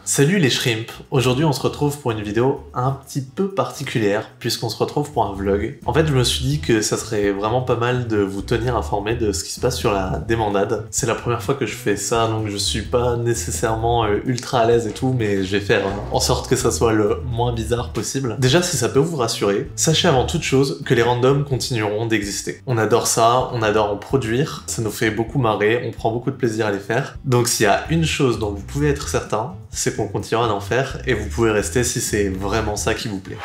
Salut les shrimps, aujourd'hui on se retrouve pour une vidéo un petit peu particulière puisqu'on se retrouve pour un vlog. En fait je me suis dit que ça serait vraiment pas mal de vous tenir informé de ce qui se passe sur la débandade. C'est la première fois que je fais ça donc je suis pas nécessairement ultra à l'aise et tout, mais je vais faire en sorte que ça soit le moins bizarre possible. Déjà si ça peut vous rassurer, sachez avant toute chose que les randoms continueront d'exister. On adore ça, on adore en produire, ça nous fait beaucoup marrer, on prend beaucoup de plaisir à les faire. Donc s'il y a une chose dont vous pouvez être certain, c'est qu'on continuera d'en faire et vous pouvez rester si c'est vraiment ça qui vous plaît.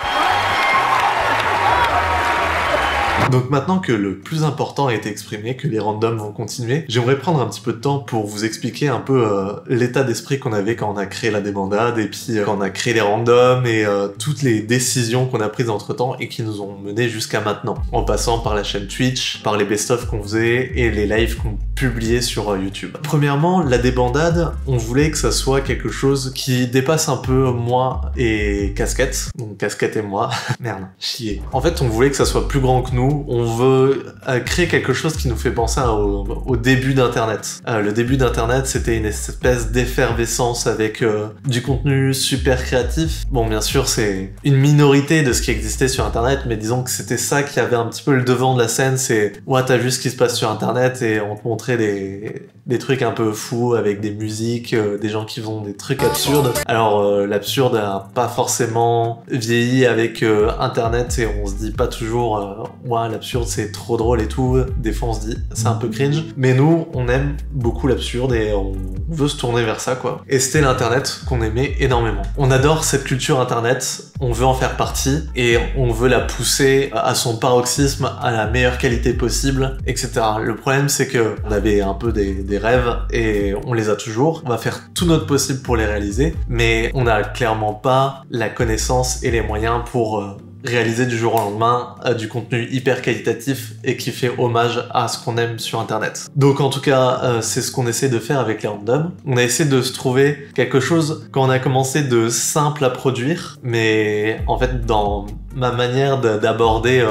Donc maintenant que le plus important a été exprimé, que les randoms vont continuer, j'aimerais prendre un petit peu de temps pour vous expliquer un peu l'état d'esprit qu'on avait quand on a créé la débandade et puis quand on a créé les randoms et toutes les décisions qu'on a prises entre temps et qui nous ont menés jusqu'à maintenant. En passant par la chaîne Twitch, par les best-of qu'on faisait et les lives qu'on publiait sur YouTube. Premièrement, la débandade, on voulait que ça soit quelque chose qui dépasse un peu moi et Casquette. Donc Casquette et moi. Merde, chier. En fait, on voulait que ça soit plus grand que nous. On veut créer quelque chose qui nous fait penser au début d'Internet. Le début d'Internet, c'était une espèce d'effervescence avec du contenu super créatif. Bon, bien sûr, c'est une minorité de ce qui existait sur Internet, mais disons que c'était ça qui avait un petit peu le devant de la scène, c'est « Ouais, t'as vu ce qui se passe sur Internet » et on te montrait des trucs un peu fous avec des musiques, des gens qui font des trucs absurdes. Alors, l'absurde a pas forcément vieilli avec Internet et on se dit pas toujours ouais, l'absurde c'est trop drôle et tout, des fois on se dit c'est un peu cringe, mais nous on aime beaucoup l'absurde et on veut se tourner vers ça quoi. Et c'était l'internet qu'on aimait énormément. On adore cette culture internet, on veut en faire partie et on veut la pousser à son paroxysme, à la meilleure qualité possible, etc. Le problème c'est que on avait un peu des rêves et on les a toujours, on va faire tout notre possible pour les réaliser, mais on n'a clairement pas la connaissance et les moyens pour réaliser du jour au lendemain du contenu hyper qualitatif et qui fait hommage à ce qu'on aime sur internet. Donc en tout cas, c'est ce qu'on essaie de faire avec les randoms. On a essayé de se trouver quelque chose quand on a commencé de simple à produire, mais en fait dans ma manière d'aborder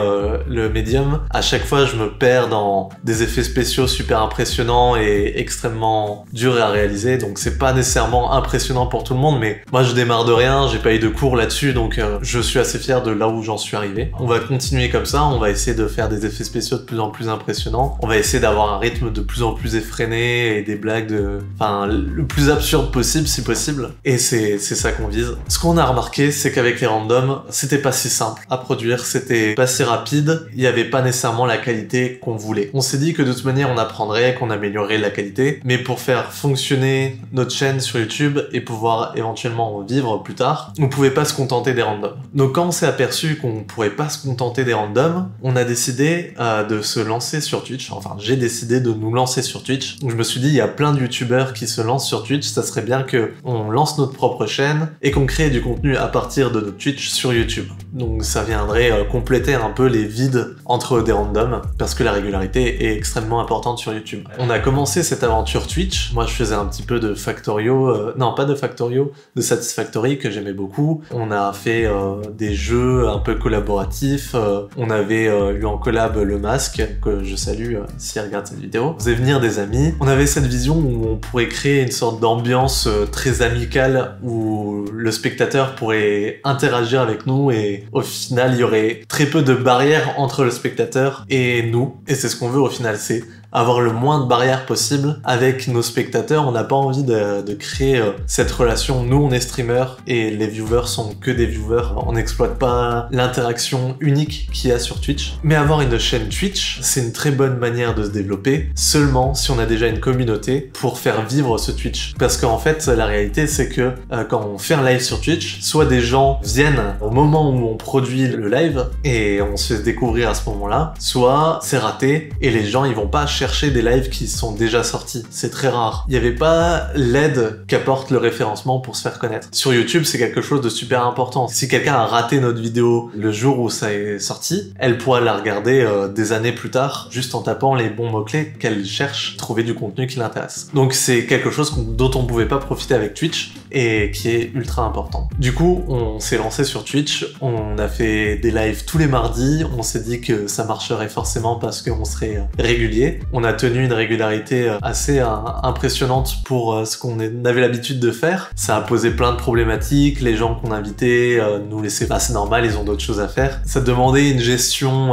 le médium, à chaque fois je me perds dans des effets spéciaux super impressionnants et extrêmement durs à réaliser, donc c'est pas nécessairement impressionnant pour tout le monde, mais moi je démarre de rien, j'ai pas eu de cours là-dessus, donc je suis assez fier de là où j'en suis arrivé. On va continuer comme ça, on va essayer de faire des effets spéciaux de plus en plus impressionnants, on va essayer d'avoir un rythme de plus en plus effréné et des blagues le plus absurde possible si possible, et c'est ça qu'on vise. Ce qu'on a remarqué, c'est qu'avec les randoms, c'était pas si simple à produire, c'était pas si rapide, il y avait pas nécessairement la qualité qu'on voulait. On s'est dit que de toute manière on apprendrait, qu'on améliorerait la qualité, mais pour faire fonctionner notre chaîne sur YouTube et pouvoir éventuellement en vivre plus tard, on pouvait pas se contenter des randoms. Donc quand on s'est aperçu qu'on pourrait pas se contenter des randoms, on a décidé de se lancer sur Twitch, enfin j'ai décidé de nous lancer sur Twitch. Donc je me suis dit il y a plein de youtubeurs qui se lancent sur Twitch, ça serait bien que on lance notre propre chaîne et qu'on crée du contenu à partir de notre Twitch sur YouTube. Donc ça viendrait compléter un peu les vides entre des randoms, parce que la régularité est extrêmement importante sur YouTube. On a commencé cette aventure Twitch, moi je faisais un petit peu de Factorio, non pas de Factorio, de Satisfactory que j'aimais beaucoup. On a fait des jeux un peu collaboratifs, on avait eu en collab le Masque, que je salue s'il regarde cette vidéo. On faisait venir des amis, on avait cette vision où on pourrait créer une sorte d'ambiance très amicale où le spectateur pourrait interagir avec nous et au final il y aurait très peu de barrières entre le spectateur et nous, et c'est ce qu'on veut au final, c'est avoir le moins de barrières possible avec nos spectateurs. On n'a pas envie de créer cette relation. Nous on est streamers et les viewers sont que des viewers, on n'exploite pas l'interaction unique qu'il y a sur Twitch. Mais avoir une chaîne Twitch, c'est une très bonne manière de se développer, seulement si on a déjà une communauté pour faire vivre ce Twitch. Parce qu'en fait la réalité c'est que quand on fait un live sur Twitch, soit des gens viennent au moment où on produit le live et on se fait découvrir à ce moment-là, soit c'est raté et les gens ils vont pas chercher des lives qui sont déjà sortis. C'est très rare. Il n'y avait pas l'aide qu'apporte le référencement pour se faire connaître. Sur YouTube, c'est quelque chose de super important. Si quelqu'un a raté notre vidéo le jour où ça est sorti, elle pourra la regarder des années plus tard, juste en tapant les bons mots-clés qu'elle cherche, trouver du contenu qui l'intéresse. Donc c'est quelque chose dont on pouvait pas profiter avec Twitch. et qui est ultra important. Du coup, on s'est lancé sur Twitch, on a fait des lives tous les mardis, on s'est dit que ça marcherait forcément parce qu'on serait régulier. On a tenu une régularité assez impressionnante pour ce qu'on avait l'habitude de faire. Ça a posé plein de problématiques, les gens qu'on invitait nous laissaient pas, c'est normal, ils ont d'autres choses à faire. Ça demandait une gestion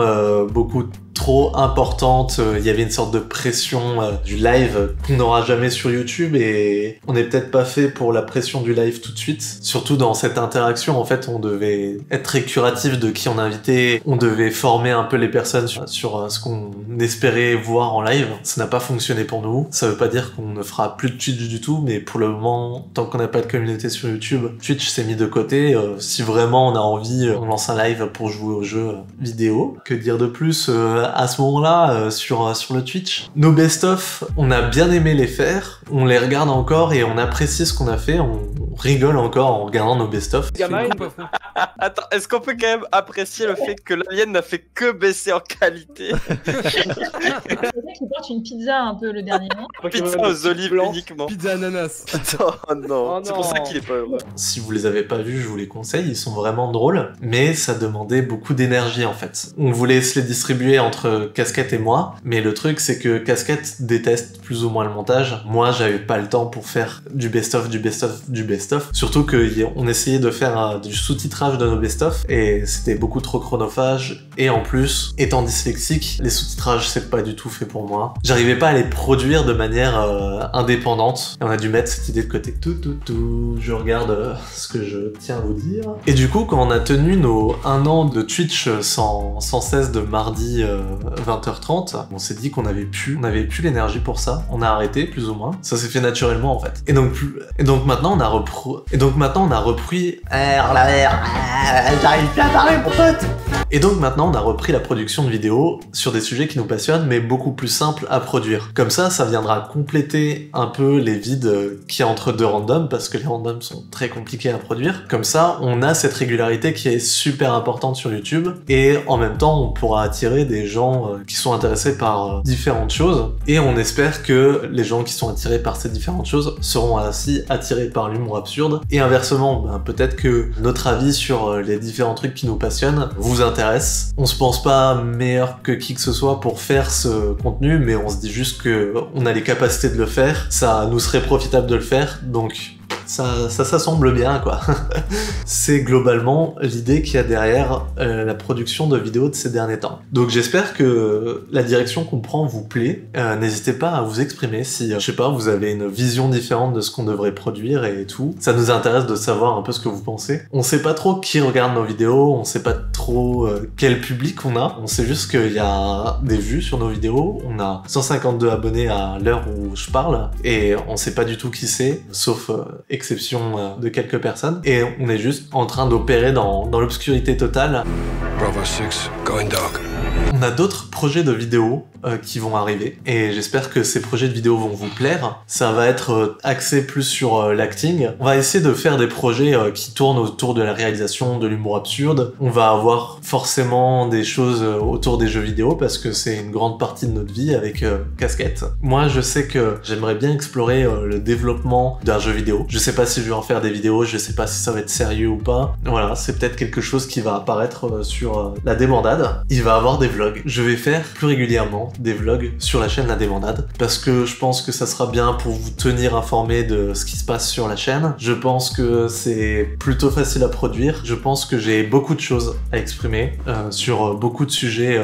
beaucoup trop importante, il y avait une sorte de pression du live qu'on n'aura jamais sur YouTube et on n'est peut-être pas fait pour la pression du live tout de suite. Surtout dans cette interaction, en fait, on devait être très curatif de qui on invitait, on devait former un peu les personnes sur ce qu'on espérait voir en live. Ça n'a pas fonctionné pour nous. Ça veut pas dire qu'on ne fera plus de Twitch du tout, mais pour le moment, tant qu'on n'a pas de communauté sur YouTube, Twitch s'est mis de côté. Si vraiment on a envie, on lance un live pour jouer aux jeux vidéo. Que dire de plus à ce moment-là sur le Twitch? Nos best-of, on a bien aimé les faire, on les regarde encore et on apprécie ce qu'on a fait, on rigole encore en regardant nos best-of. Attends, est-ce qu'on peut quand même apprécier le fait que l'alien n'a fait que baisser en qualité? C'est vrai qu'il porte une pizza un peu le dernier nom. Pizza aux olives uniquement. Pizza ananas. Putain, oh non. C'est pour ça qu'il est pas heureux. Si vous les avez pas vus, je vous les conseille, ils sont vraiment drôles, mais ça demandait beaucoup d'énergie en fait. On voulait se les distribuer entre Casquette et moi, mais le truc c'est que Casquette déteste plus ou moins le montage. Moi, j'avais pas le temps pour faire du best-of, du best-of, du best-of. Surtout qu'on essayait de faire du sous-titrage de nos best-of et c'était beaucoup trop chronophage. Et en plus, étant dyslexique, les sous-titrages c'est pas du tout fait pour moi. J'arrivais pas à les produire de manière indépendante et on a dû mettre cette idée de côté. Je regarde ce que je tiens à vous dire. Et du coup, quand on a tenu nos 1 an de Twitch sans cesse de mardi 20h30, on s'est dit qu'on avait plus l'énergie pour ça. On a arrêté plus ou moins. Ça s'est fait naturellement en fait. Et donc maintenant on a repris. J'arrive plus à parler mon pote. Et donc maintenant on a repris la production de vidéos sur des sujets qui nous passionnent mais beaucoup plus simples à produire. Comme ça viendra compléter un peu les vides qu'il y a entre deux randoms parce que les randoms sont très compliqués à produire. Comme ça on a cette régularité qui est super importante sur YouTube et en même temps on pourra attirer des gens qui sont intéressés par différentes choses et on espère que les gens qui sont attirés par ces différentes choses seront aussi attirés par l'humour absurde et inversement, peut-être que notre avis sur les différents trucs qui nous passionnent vous intéresse. On se pense pas meilleur que qui que ce soit pour faire ce contenu, mais on se dit juste que on a les capacités de le faire, ça nous serait profitable de le faire, donc ça s'assemble bien quoi. C'est globalement l'idée qu'il y a derrière la production de vidéos de ces derniers temps. Donc j'espère que la direction qu'on prend vous plaît. N'hésitez pas à vous exprimer si, je sais pas, vous avez une vision différente de ce qu'on devrait produire et tout. Ça nous intéresse de savoir un peu ce que vous pensez. On sait pas trop qui regarde nos vidéos, on sait pas trop quel public on a. On sait juste qu'il y a des vues sur nos vidéos. On a 152 abonnés à l'heure où je parle et on sait pas du tout qui c'est, sauf exception de quelques personnes, et on est juste en train d'opérer dans l'obscurité totale. Bravo 6, going dark. On a d'autres projets de vidéos qui vont arriver, et j'espère que ces projets de vidéos vont vous plaire. Ça va être axé plus sur l'acting. On va essayer de faire des projets qui tournent autour de la réalisation, de l'humour absurde. On va avoir forcément des choses autour des jeux vidéo, parce que c'est une grande partie de notre vie avec Casquette. Moi, je sais que j'aimerais bien explorer le développement d'un jeu vidéo. Je sais pas si je vais en faire des vidéos, je sais pas si ça va être sérieux ou pas. Voilà, c'est peut-être quelque chose qui va apparaître sur la débandade. Il va y avoir des vlogs. Je vais faire plus régulièrement des vlogs sur la chaîne La Débandade parce que je pense que ça sera bien pour vous tenir informé de ce qui se passe sur la chaîne. Je pense que c'est plutôt facile à produire. Je pense que j'ai beaucoup de choses à exprimer sur beaucoup de sujets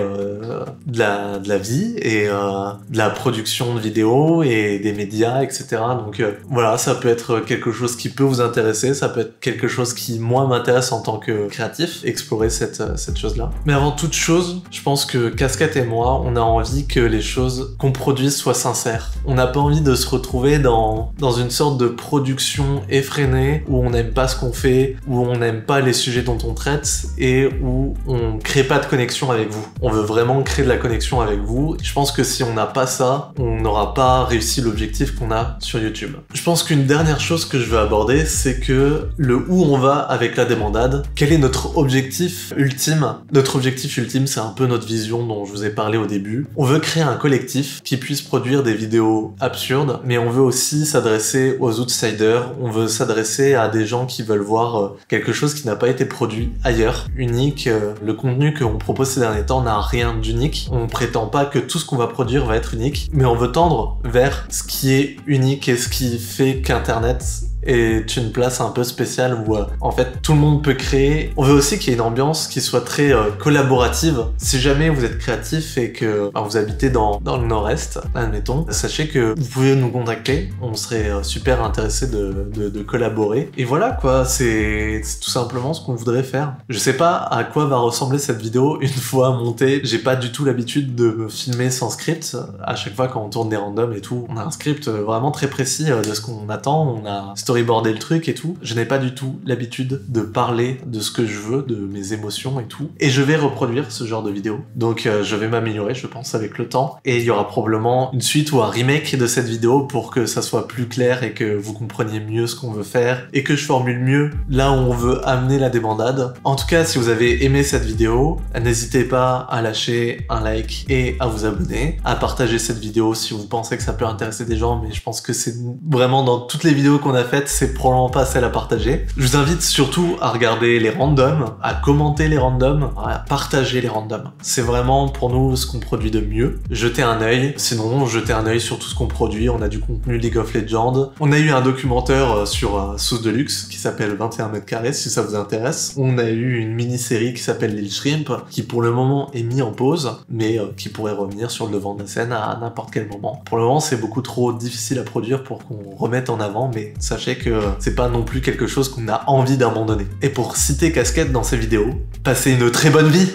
de la vie et de la production de vidéos et des médias, etc. Donc voilà, ça peut être quelque chose qui peut vous intéresser, ça peut être quelque chose qui, moi, m'intéresse en tant que créatif, explorer cette chose-là. Mais avant toute chose, je pense que Casquette et moi, on a envie que les choses qu'on produise soient sincères. On n'a pas envie de se retrouver dans une sorte de production effrénée où on n'aime pas ce qu'on fait, où on n'aime pas les sujets dont on traite et où on crée pas de connexion avec vous. On veut vraiment créer de la connexion avec vous. Je pense que si on n'a pas ça, on n'aura pas réussi l'objectif qu'on a sur YouTube. Je pense qu'une dernière chose que je veux aborder, c'est que le où on va avec La Débandade, quel est notre objectif ultime? Notre objectif ultime, c'est un peu notre vision dont je vous ai parlé au début. On veut créer un collectif qui puisse produire des vidéos absurdes, mais on veut aussi s'adresser aux outsiders, on veut s'adresser à des gens qui veulent voir quelque chose qui n'a pas été produit ailleurs, unique. Le contenu qu'on propose ces derniers temps n'a rien d'unique. On prétend pas que tout ce qu'on va produire va être unique, mais on veut tendre vers ce qui est unique et ce qui fait qu'Internet est une place un peu spéciale où en fait tout le monde peut créer. On veut aussi qu'il y ait une ambiance qui soit très collaborative. Si jamais vous êtes créatif et que vous habitez dans le nord-est, admettons, sachez que vous pouvez nous contacter, on serait super intéressé de collaborer. Et voilà quoi, c'est tout simplement ce qu'on voudrait faire. Je sais pas à quoi va ressembler cette vidéo une fois montée, j'ai pas du tout l'habitude de me filmer sans script. À chaque fois quand on tourne des randoms et tout, on a un script vraiment très précis de ce qu'on attend, on a storyboarder le truc et tout. Je n'ai pas du tout l'habitude de parler de ce que je veux, de mes émotions et tout. Et je vais reproduire ce genre de vidéo. Donc je vais m'améliorer, je pense, avec le temps. Et il y aura probablement une suite ou un remake de cette vidéo pour que ça soit plus clair et que vous compreniez mieux ce qu'on veut faire et que je formule mieux là où on veut amener la débandade. En tout cas, si vous avez aimé cette vidéo, n'hésitez pas à lâcher un like et à vous abonner, à partager cette vidéo si vous pensez que ça peut intéresser des gens, mais je pense que c'est vraiment dans toutes les vidéos qu'on a faites, c'est probablement pas celle à partager. Je vous invite surtout à regarder les randoms, à commenter les randoms, à partager les randoms. C'est vraiment pour nous ce qu'on produit de mieux. Jetez un œil, sinon jetez un œil sur tout ce qu'on produit. On a du contenu League of Legends. On a eu un documentaire sur Sauce de Luxe qui s'appelle 21 mètres carrés si ça vous intéresse. On a eu une mini-série qui s'appelle Lil Shrimp qui pour le moment est mis en pause, mais qui pourrait revenir sur le devant de la scène à n'importe quel moment. Pour le moment, c'est beaucoup trop difficile à produire pour qu'on remette en avant, mais sachez que c'est pas non plus quelque chose qu'on a envie d'abandonner. Et pour citer Casquette dans ces vidéos, passez une très bonne vie!